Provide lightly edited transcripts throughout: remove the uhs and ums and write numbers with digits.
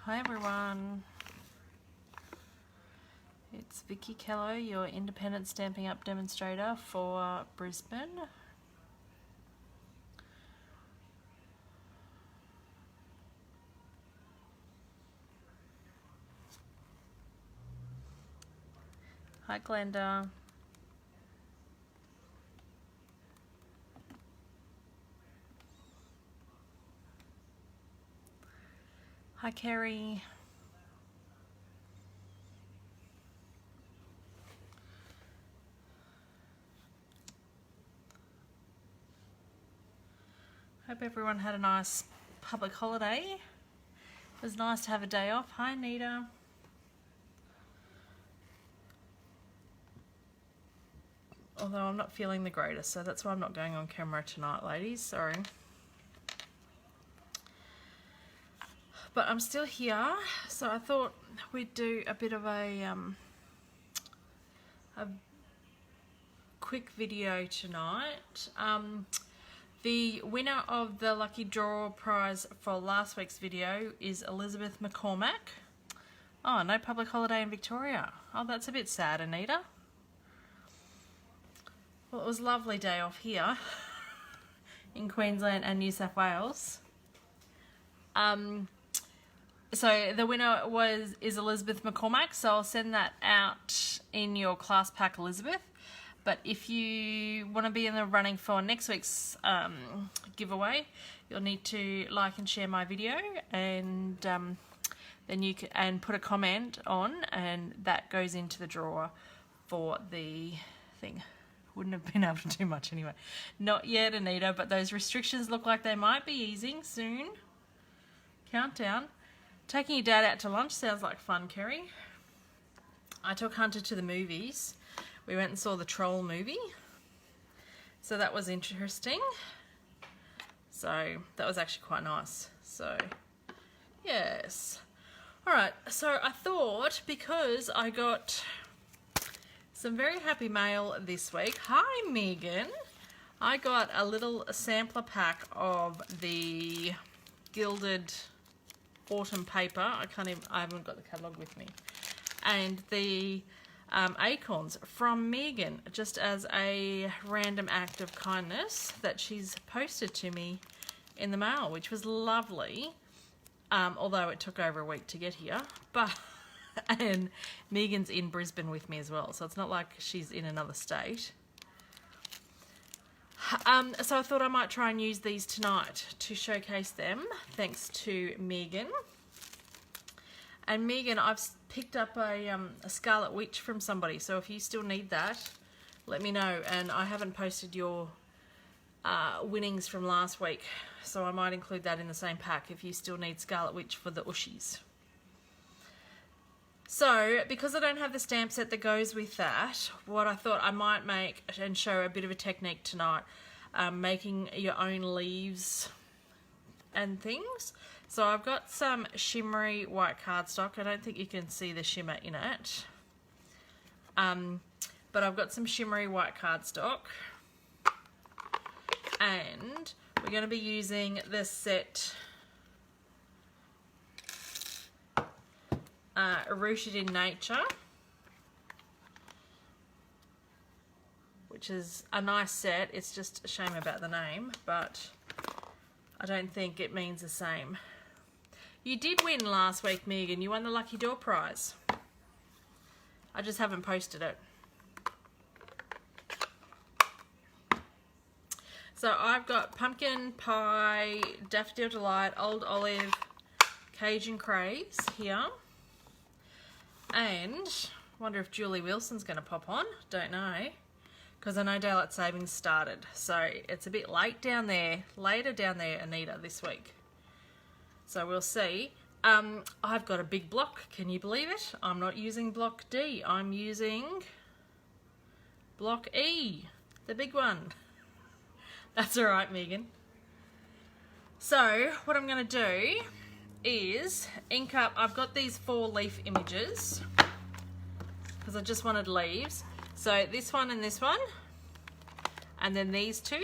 Hi everyone, it's Vickie Kello, your independent Stampin' Up demonstrator for Brisbane. Hi Glenda. Hi Kerry. Hope everyone had a nice public holiday. It was nice to have a day off. Hi Nita. Although I'm not feeling the greatest, so that's why I'm not going on camera tonight, ladies. Sorry. But I'm still here, so I thought we'd do a bit of a quick video tonight. The winner of the lucky draw prize for last week's video is Elizabeth McCormack. Oh, no public holiday in Victoria. Oh, that's a bit sad, Anita. Well, it was a lovely day off here in Queensland and New South Wales. So the winner is Elizabeth McCormack, so I'll send that out in your class pack, Elizabeth. But if you want to be in the running for next week's giveaway, you'll need to like and share my video, and then you can put a comment on, and that goes into the drawer for the thing. Wouldn't have been able to do much anyway. Not yet, Anita, but those restrictions look like they might be easing soon. Countdown. Taking your dad out to lunch sounds like fun, Kerry. I took Hunter to the movies. We went and saw the Troll movie. So that was interesting. So that was actually quite nice. So, yes. Alright, so I thought, because I got some very happy mail this week. Hi, Megan. I got a little sampler pack of the gilded autumn paper. I haven't got the catalogue with me. And the acorns from Megan, just as a random act of kindness that she's posted to me in the mail, which was lovely. Although it took over a week to get here. And Megan's in Brisbane with me as well, so it's not like she's in another state. So I thought I might try and use these tonight to showcase them, thanks to Megan. And Megan, I've picked up a Scarlet Witch from somebody, so if you still need that, let me know. And I haven't posted your winnings from last week, so I might include that in the same pack if you still need Scarlet Witch for the Ushies. So, because I don't have the stamp set that goes with that, what I thought I might make and show a bit of a technique tonight, making your own leaves and things. So I've got some shimmery white cardstock. I don't think you can see the shimmer in it. But I've got some shimmery white cardstock. And we're going to be using the set Rooted in Nature, which is a nice set. It's just a shame about the name, but I don't think it means the same. You did win last week, Megan. You won the lucky door prize. I just haven't posted it. So I've got Pumpkin Pie, Daffodil Delight, Old Olive, Cajun Craze here. And I wonder if Julie Wilson's going to pop on. Don't know, because I know Daylight Savings started, so it's a bit late down there, later down there, Anita, this week. So we'll see. I've got a big block. Can you believe it? I'm not using block D. I'm using block E, the big one. That's all right, Megan. So what I'm going to do is ink up. I've got these 4 leaf images because I just wanted leaves. So this one and this one, and then these 2.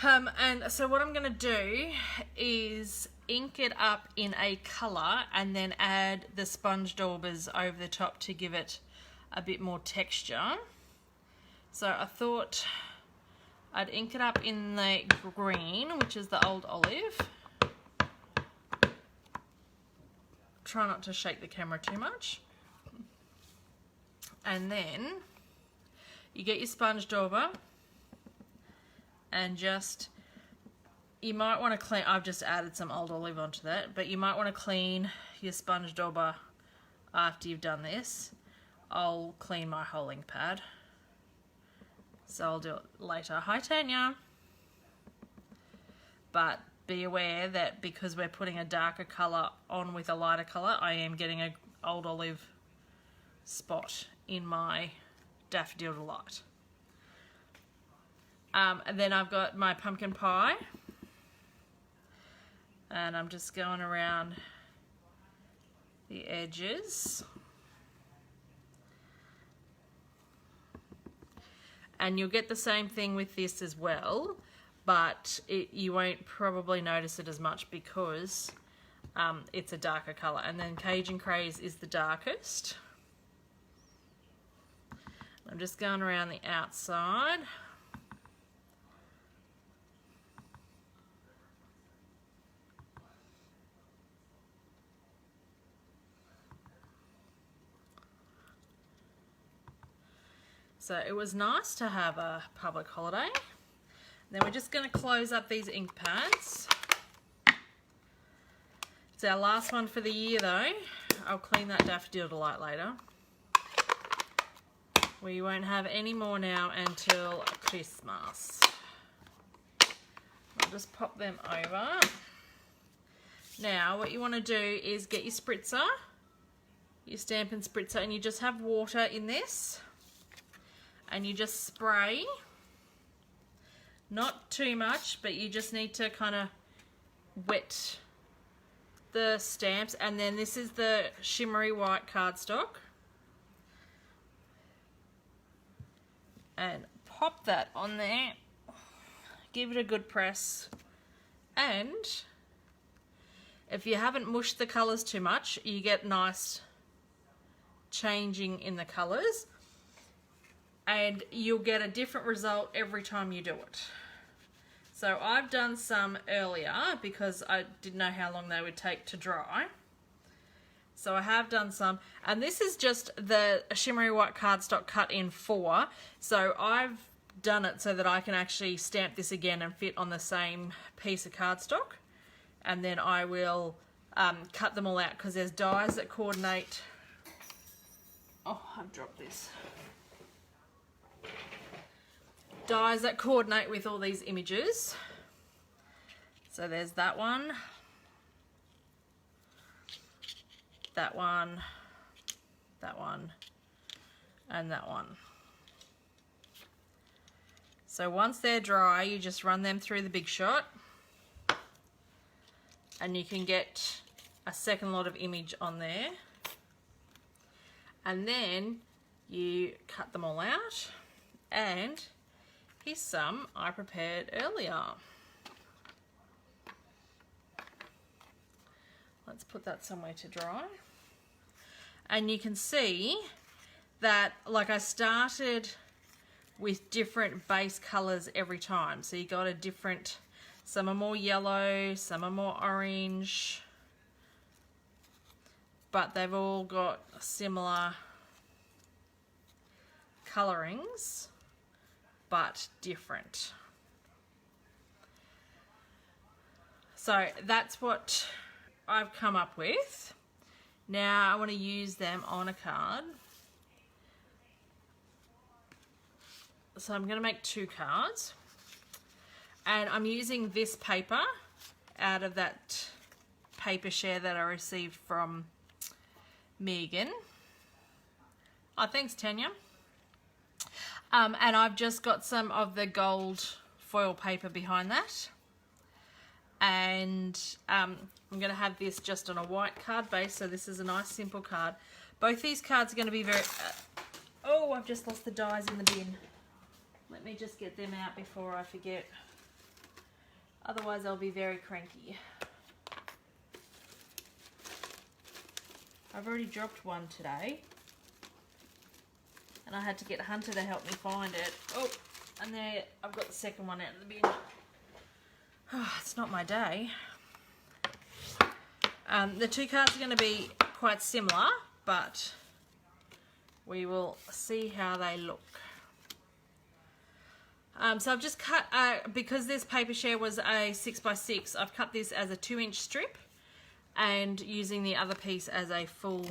And so what I'm going to do is ink it up in a colour and then add the sponge daubers over the top to give it a bit more texture. So I thought I'd ink it up in the green, which is the old olive. Try not to shake the camera too much. And then you get your sponge dauber and just, you might want to clean, I've just added some old olive onto that, but you might want to clean your sponge dauber after you've done this. I'll clean my whole ink pad, so I'll do it later. Hi Tanya. But be aware that because we're putting a darker colour on with a lighter colour, I am getting an old olive spot in my Daffodil Delight. And then I've got my pumpkin pie, and I'm just going around the edges. And you'll get the same thing with this as well, but you won't probably notice it as much because it's a darker colour. And then Cajun Craze is the darkest. I'm just going around the outside. So it was nice to have a public holiday. Then we're just going to close up these ink pads. It's our last one for the year though. I'll clean that Daffodil Delight later. We won't have any more now until Christmas. I'll just pop them over. Now what you want to do is get your spritzer, your Stampin' Spritzer, and you just have water in this. And you just spray, not too much, but you just need to kind of wet the stamps. And then this is the shimmery white cardstock. And pop that on there, give it a good press. And if you haven't mushed the colours too much, you get nice changing in the colours. And you'll get a different result every time you do it. So I've done some earlier because I didn't know how long they would take to dry. So I have done some, and this is just the shimmery white cardstock cut in 4. So I've done it so that I can actually stamp this again and fit on the same piece of cardstock. And then I will cut them all out because there's dies that coordinate. Oh, I've dropped this. Dies that coordinate with all these images. So there's that one, that one, that one, and that one. So once they're dry, you just run them through the Big Shot and you can get a second lot of image on there. And then you cut them all out, and here's some I prepared earlier. Let's put that somewhere to dry. And you can see that, like, I started with different base colours every time. So you got a different, some are more yellow, some are more orange, but they've all got similar colourings, but different. So that's what I've come up with. Now I want to use them on a card. So I'm going to make 2 cards. And I'm using this paper out of that paper share that I received from Megan. Oh, thanks, Tanya. And I've just got some of the gold foil paper behind that. And I'm going to have this just on a white card base, so this is a nice simple card. Both these cards are going to be very... oh, I've just lost the dies in the bin. Let me just get them out before I forget. Otherwise I'll be very cranky. I've already dropped one today. And I had to get Hunter to help me find it. Oh, and there I've got the second one out of the bin. Oh, it's not my day. The two cards are going to be quite similar, but we will see how they look. So I've just cut, because this paper share was a 6x6, I've cut this as a 2-inch strip and using the other piece as a full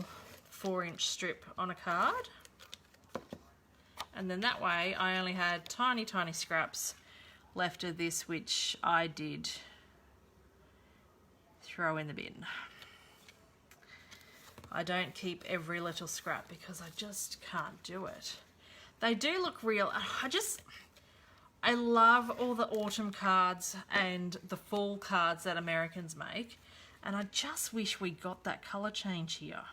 4-inch strip on a card. And then that way I only had tiny, tiny scraps left of this, which I did throw in the bin. I don't keep every little scrap because I just can't do it. They do look real. I love all the autumn cards and the fall cards that Americans make, and I just wish we got that colour change here.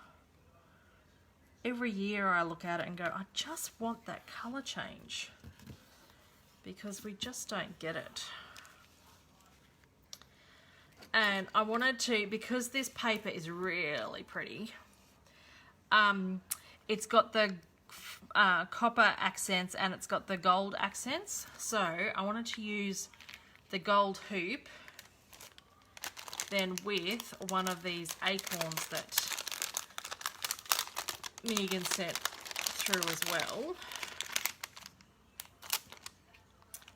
Every year I look at it and go, I just want that colour change, because we just don't get it. And I wanted to, because this paper is really pretty, it's got the copper accents and it's got the gold accents. So I wanted to use the gold hoop then with one of these acorns that Megan sent through as well.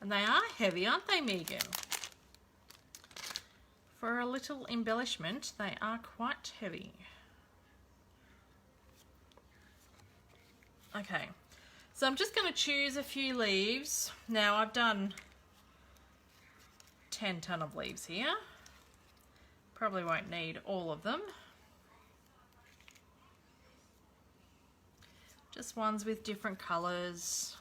And they are heavy, aren't they, Megan? For a little embellishment, they are quite heavy. Okay, so I'm just going to choose a few leaves. Now I've done 10 ton of leaves here. Probably won't need all of them. Just ones with different colours.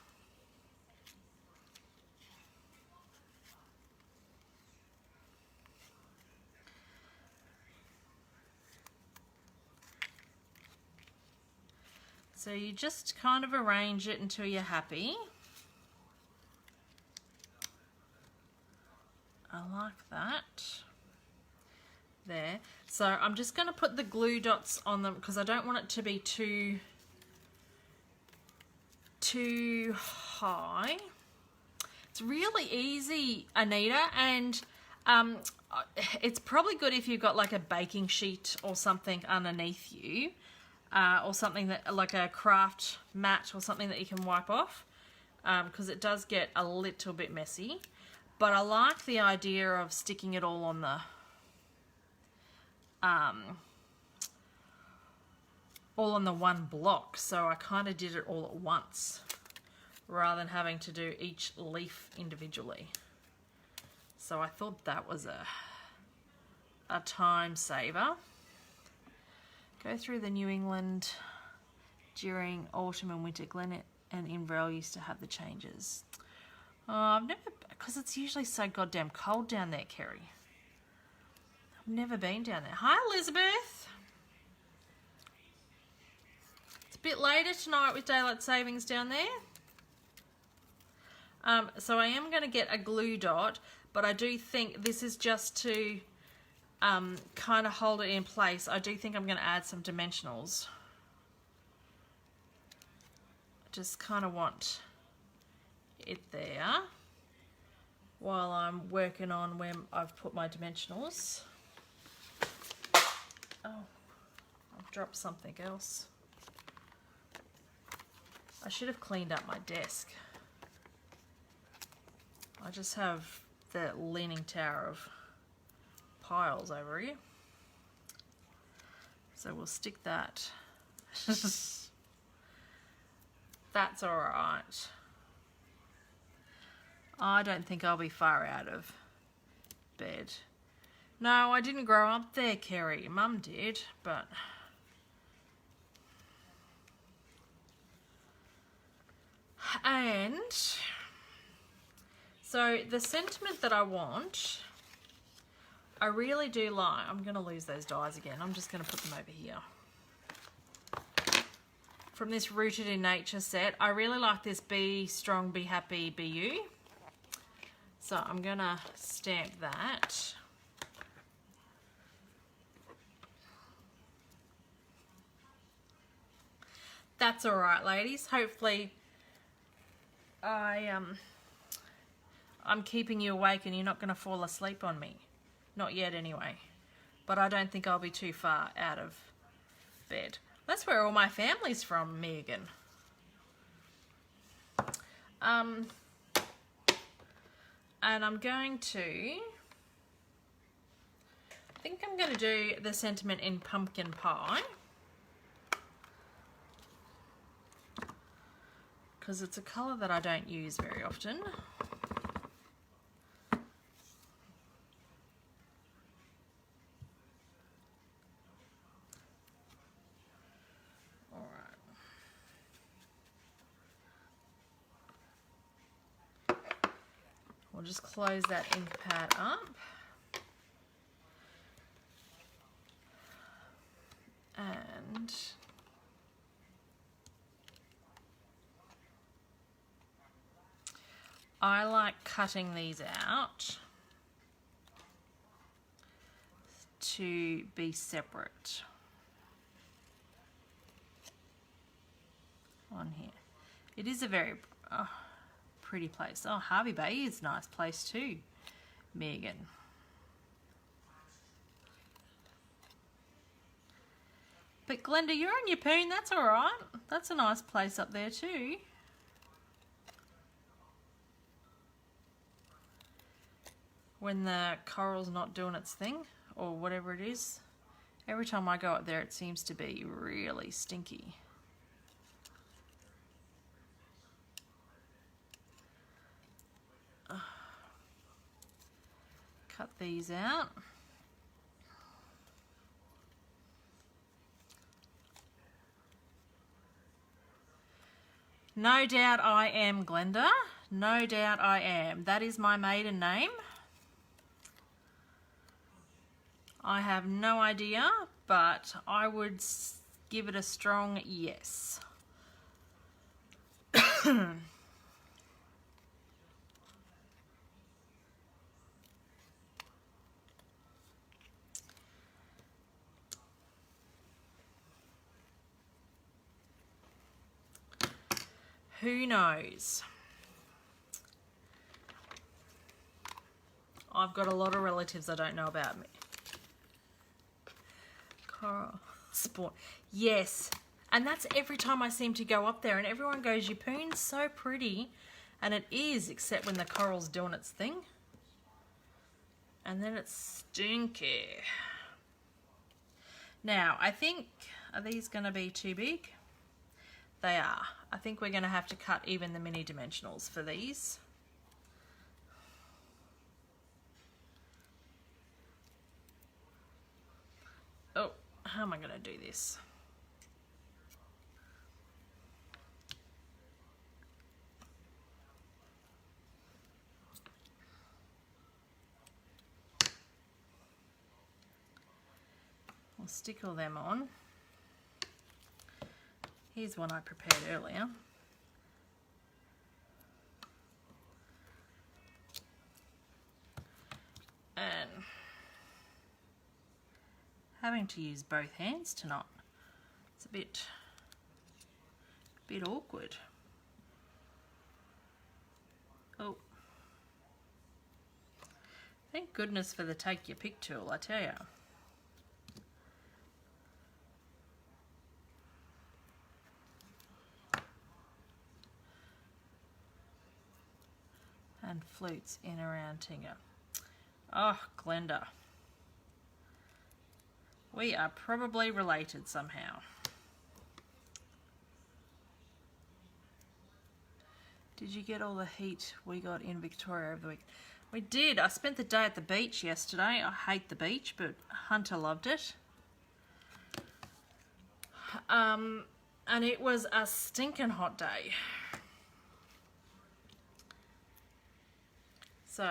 So you just kind of arrange it until you're happy. I like that. There. So I'm just going to put the glue dots on them because I don't want it to be too high. It's really easy, Anita, and it's probably good if you've got like a baking sheet or something underneath you. Or something that, like a craft mat or something that you can wipe off, because it does get a little bit messy. But I like the idea of sticking it all on the one block. So I kind of did it all at once rather than having to do each leaf individually. So I thought that was a time saver. Go through the New England during autumn and winter. Glen and Inverell used to have the changes. I've never, because it's usually so goddamn cold down there, Kerry. I've never been down there. Hi, Elizabeth. It's a bit later tonight with daylight savings down there. So I am going to get a glue dot, but I do think this is just to kind of hold it in place. I do think I'm going to add some dimensionals. I just kind of want it there while I'm working on where I've put my dimensionals. Oh, I've dropped something else. I should have cleaned up my desk. I just have the leaning tower of piles over here. So we'll stick that. That's all right. I don't think I'll be far out of bed. No, I didn't grow up there, Kerry. Mum did, but and so the sentiment that I want, I really do like. I'm going to lose those dies again. I'm just going to put them over here. From this Rooted in Nature set, I really like this Be Strong, Be Happy, Be You. So I'm gonna stamp that. That's all right, ladies. Hopefully I'm keeping you awake and you're not gonna fall asleep on me. Not yet anyway. But I don't think I'll be too far out of bed. That's where all my family's from, Megan. And I'm going to, I think I'm going to do the sentiment in pumpkin pie. Because it's a colour that I don't use very often. We'll just close that ink pad up. And I like cutting these out to be separate on here. It is a very pretty place. Oh, Harvey Bay is a nice place too, Megan. But Glenda, you're on your poon, that's all right. That's a nice place up there too. When the coral's not doing its thing, or whatever it is. Every time I go up there, it seems to be really stinky. Cut these out. No doubt I am, Glenda. No doubt I am. That is my maiden name. I have no idea, but I would give it a strong yes. Who knows? I've got a lot of relatives I don't know about me. Coral sport. Yes. And that's every time I seem to go up there and everyone goes, your poon's so pretty. And it is, except when the coral's doing its thing. And then it's stinky. Now, I think, are these going to be too big? They are. I think we're going to have to cut even the mini dimensionals for these. Oh, how am I going to do this? We'll stick all them on. Here's one I prepared earlier. And having to use both hands tonight, it's a bit awkward. Oh. Thank goodness for the take your pick tool, I tell you. And flutes in around Tinga. Oh, Glenda. We are probably related somehow. Did you get all the heat we got in Victoria over the week? We did. I spent the day at the beach yesterday. I hate the beach, but Hunter loved it. And it was a stinking hot day. So,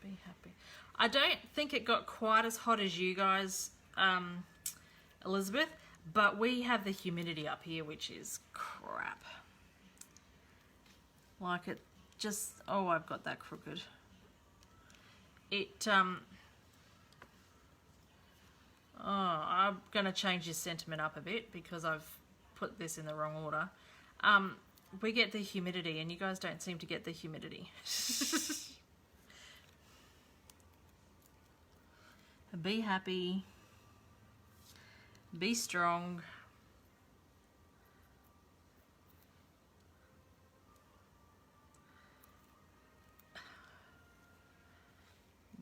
be happy. I don't think it got quite as hot as you guys, Elizabeth, but we have the humidity up here, which is crap. Like just, oh, I've got that crooked. It, oh, I'm going to change this sentiment up a bit because I've put this in the wrong order. We get the humidity and you guys don't seem to get the humidity. Be happy. Be strong.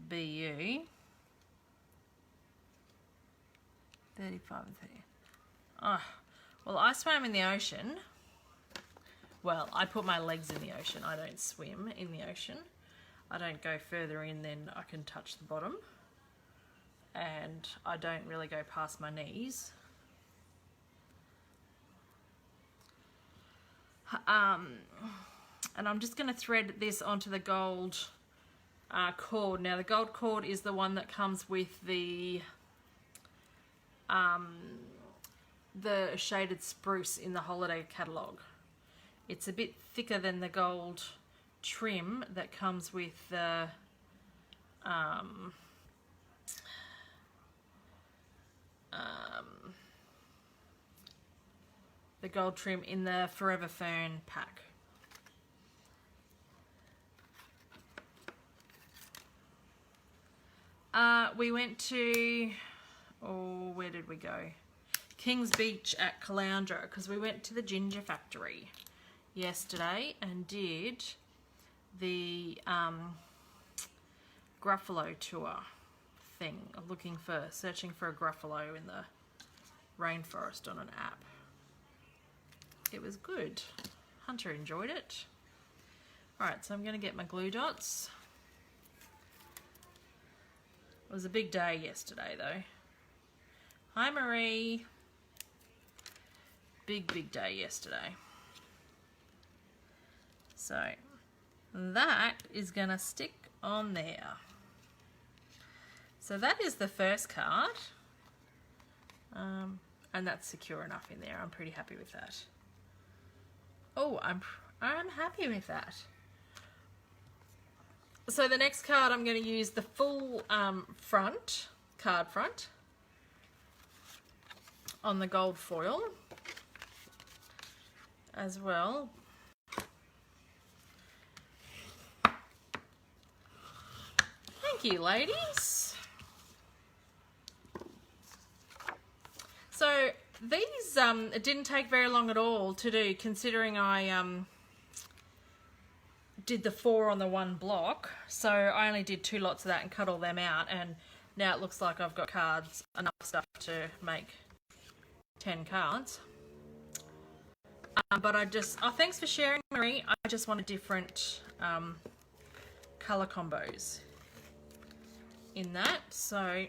Be you. 35 and 30. Oh, well, I swam in the ocean. Well, I put my legs in the ocean. I don't swim in the ocean. I don't go further in than I can touch the bottom. And I don't really go past my knees. And I'm just going to thread this onto the gold cord. Now, the gold cord is the one that comes with the shaded spruce in the holiday catalogue. It's a bit thicker than the gold trim that comes with the gold trim in the Forever Fern pack. We went to, oh, where did we go? Kings Beach at Caloundra, because we went to the ginger factory yesterday and did the Gruffalo tour thing, searching for a Gruffalo in the rainforest on an app. It was good. Hunter enjoyed it. Alright, so I'm going to get my glue dots. It was a big day yesterday though. Hi Marie. Big day yesterday. So that is going to stick on there. So that is the first card. And that's secure enough in there. I'm pretty happy with that. Oh, I'm happy with that. So the next card, I'm going to use the full card front on the gold foil as well. Thank you, ladies. So these it didn't take very long at all to do, considering I did the 4 on the one block. So I only did 2 lots of that and cut all them out, and now it looks like I've got cards, enough stuff to make 10 cards. But thanks for sharing, Marie. I just wanted different colour combos in that. So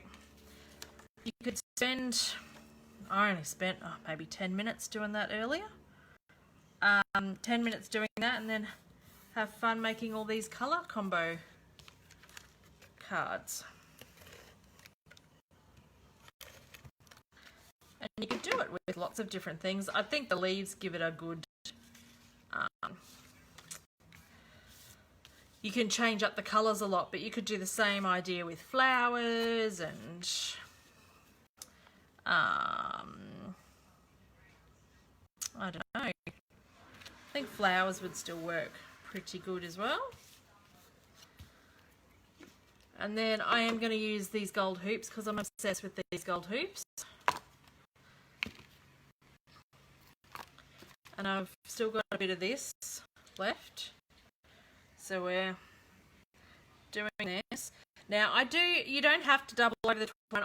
you could spend, I only spent maybe 10 minutes doing that earlier. 10 minutes doing that, and then have fun making all these colour combo cards. And you can do it with lots of different things. I think the leaves give it a good... you can change up the colours a lot, but you could do the same idea with flowers and... I don't know. I think flowers would still work pretty good as well. And then I am going to use these gold hoops because I'm obsessed with these gold hoops. And I've still got a bit of this left. So we're doing this. Now you don't have to double over the twine.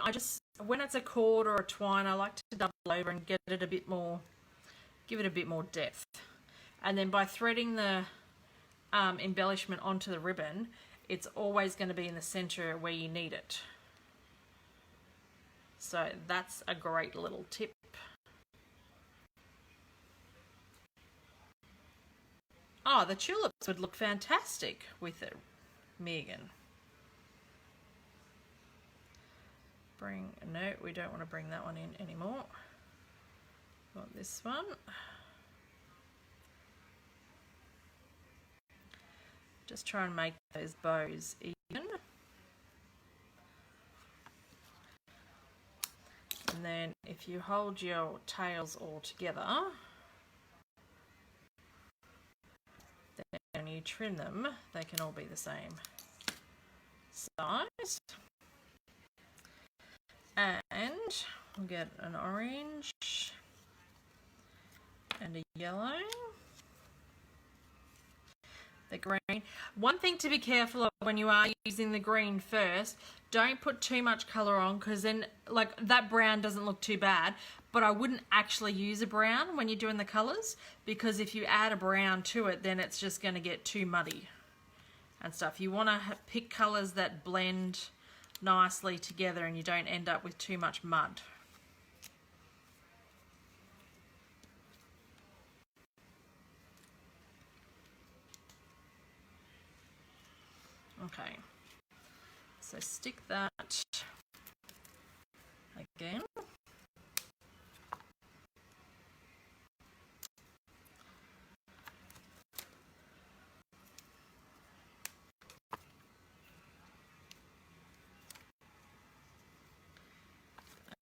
When it's a cord or a twine, I like to double over and get it a bit more, give it a bit more depth. And then by threading the embellishment onto the ribbon, it's always going to be in the center where you need it. So that's a great little tip. Oh, the tulips would look fantastic with it, Megan. No, we don't want to bring that one in anymore. Want this one. Just try and make those bows even. And then if you hold your tails all together, then when you trim them, they can all be the same size. And we'll get an orange and a yellow. The green. One thing to be careful of when you are using the green first, don't put too much colour on, because then like that brown doesn't look too bad, but I wouldn't actually use a brown when you're doing the colours, because if you add a brown to it, then it's just going to get too muddy and stuff. You want to pick colours that blend nicely together and you don't end up with too much mud. Okay, so stick that again.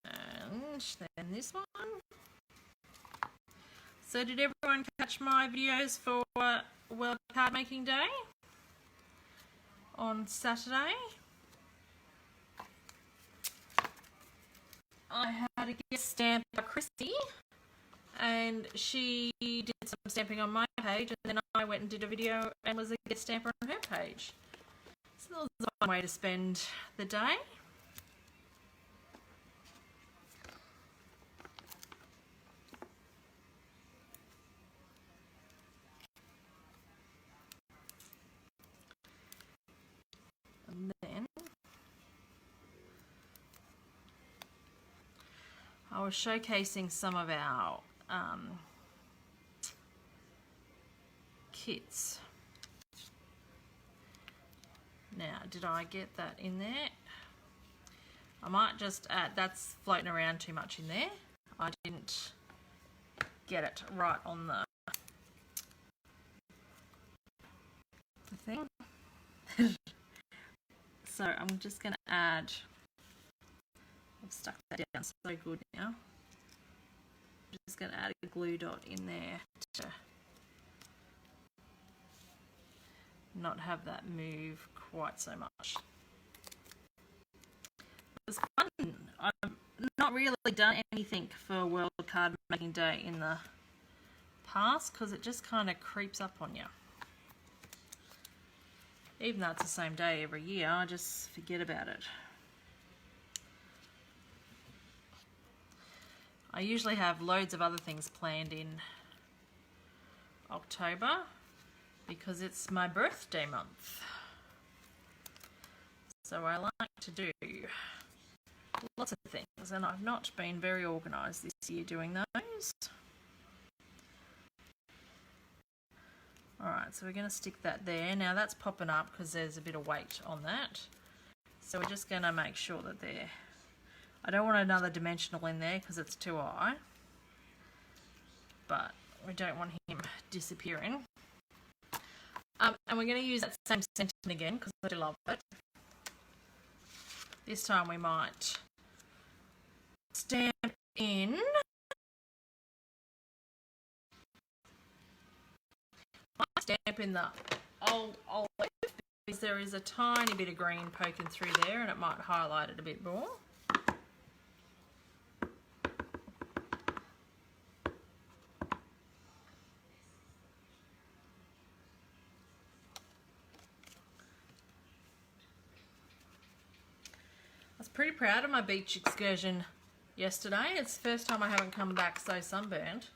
And then this one. So did everyone catch my videos for World Card Making Day on Saturday? I had a guest stamp by Chrissy, and she did some stamping on my page, and then I went and did a video and was a guest stamper on her page. So that was a fun way to spend the day. And then I was showcasing some of our kits. Now, did I get that in there? I might just add, that's floating around too much in there. I didn't get it right on the thing. So I'm just going to add, I've stuck that down so good now. I'm just going to add a glue dot in there to not have that move quite so much. It was fun. I've not really done anything for World Card Making Day in the past because it just kind of creeps up on you. Even though it's the same day every year, I just forget about it. I usually have loads of other things planned in October because it's my birthday month. So I like to do lots of things, and I've not been very organised this year doing those. Alright, so we're going to stick that there. Now that's popping up because there's a bit of weight on that. So we're just going to make sure that they're... I don't want another dimensional in there because it's too high. But we don't want him disappearing. And we're going to use that same sentiment again because I do love it. This time we might stamp in... stamp in the old olive because there is a tiny bit of green poking through there and it might highlight it a bit more. I was pretty proud of my beach excursion yesterday. It's the first time I haven't come back so sunburned.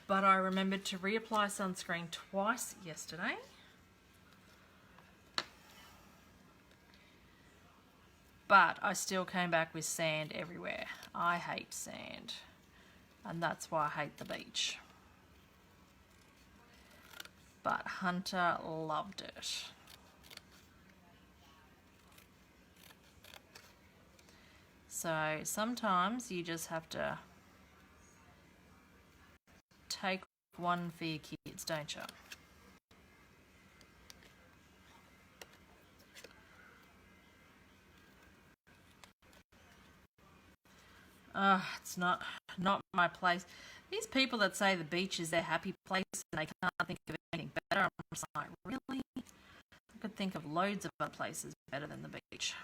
But I remembered to reapply sunscreen twice yesterday. But I still came back with sand everywhere. I hate sand. And that's why I hate the beach. But Hunter loved it. So sometimes you just have to take one for your kids, don't you? It's not my place. These people that say the beach is their happy place and they can't think of anything better, I'm just like, really? I could think of loads of other places better than the beach.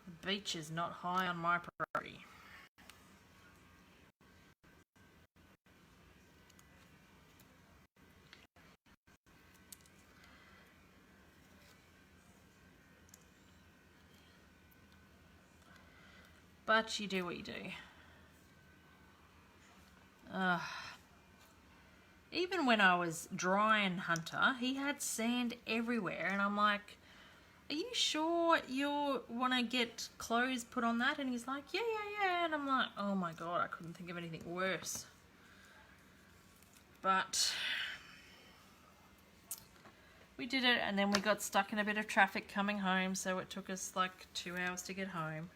The beach is not high on my priority. But you do what you do. Even when I was drying Hunter, he had sand everywhere, and I'm like, are you sure you want to get clothes put on that? And he's like, yeah. And I'm like, oh my God, I couldn't think of anything worse. But we did it, and then we got stuck in a bit of traffic coming home, so it took us like 2 hours to get home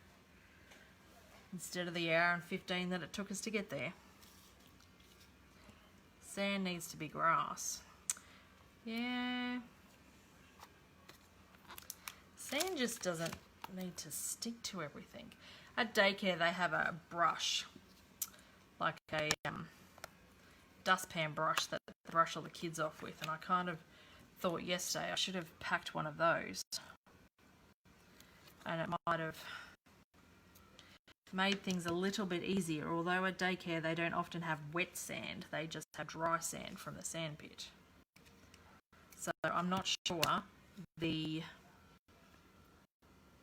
instead of the hour and 15 that it took us to get there. Sand needs to be grass. Yeah. Sand just doesn't need to stick to everything. At daycare they have a brush, like a dustpan brush that they brush all the kids off with, and I kind of thought yesterday I should have packed one of those, and it might have made things a little bit easier, although at daycare they don't often have wet sand, they just have dry sand from the sand pit. So I'm not sure the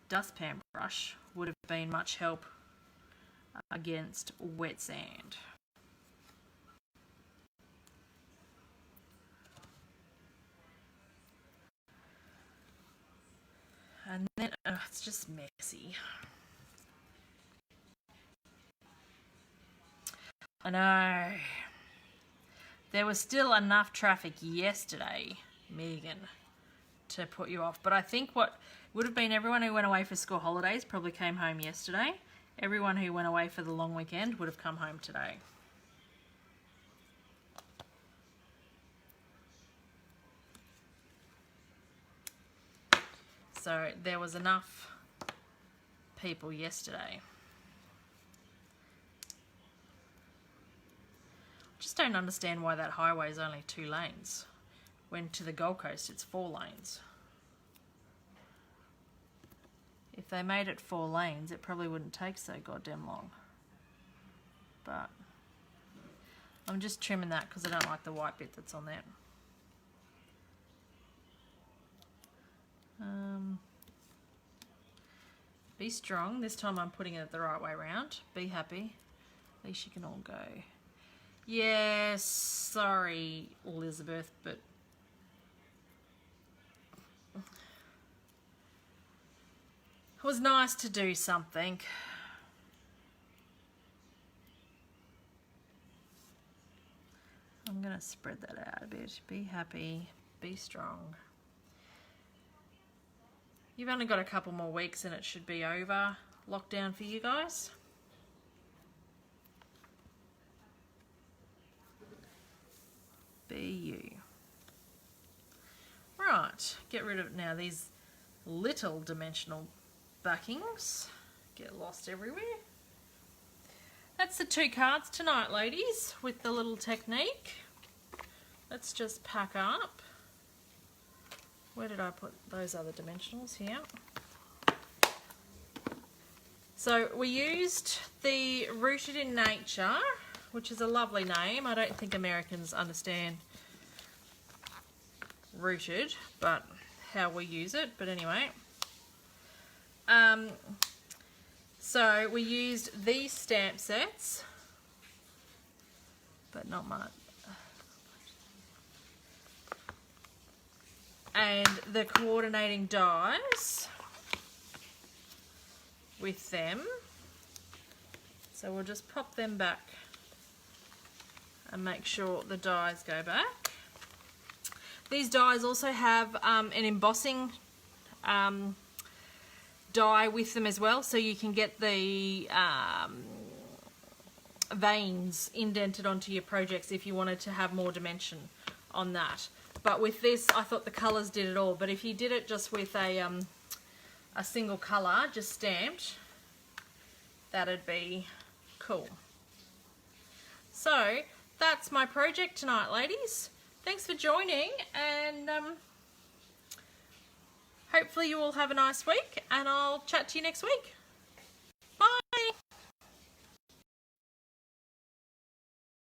dustpan brush would have been much help against wet sand. And then it's just messy. I know. There was still enough traffic yesterday, Megan, to put you off. But I think what would have been everyone who went away for school holidays probably came home yesterday. Everyone who went away for the long weekend would have come home today. So there was enough people yesterday. Just don't understand why that highway is only 2 lanes, when to the Gold Coast it's 4 lanes. If they made it 4 lanes, it probably wouldn't take so goddamn long. But I'm just trimming that because I don't like the white bit that's on there. Be strong. This time I'm putting it the right way around. Be happy. At least you can all go. Yes, sorry, Elizabeth, but it was nice to do something. I'm going to spread that out a bit. Be happy, be strong. You've only got a couple more weeks and it should be over lockdown for you guys. Be you. Right, get rid of now these little dimensional backings. Get lost everywhere. That's the 2 cards tonight, ladies, with the little technique. Let's just pack up. Where did I put those other dimensionals? Here. So we used the Rooted in Nature, which is a lovely name. I don't think Americans understand rooted, but how we use it. But anyway. So we used these stamp sets, but not much. And the coordinating dies with them. So we'll just pop them back and make sure the dies go back. These dies also have an embossing die with them as well, so you can get the veins indented onto your projects if you wanted to have more dimension on that. But with this, I thought the colours did it all. But if you did it just with a single colour, just stamped, that'd be cool. So that's my project tonight, ladies. Thanks for joining, and hopefully you all have a nice week, and I'll chat to you next week.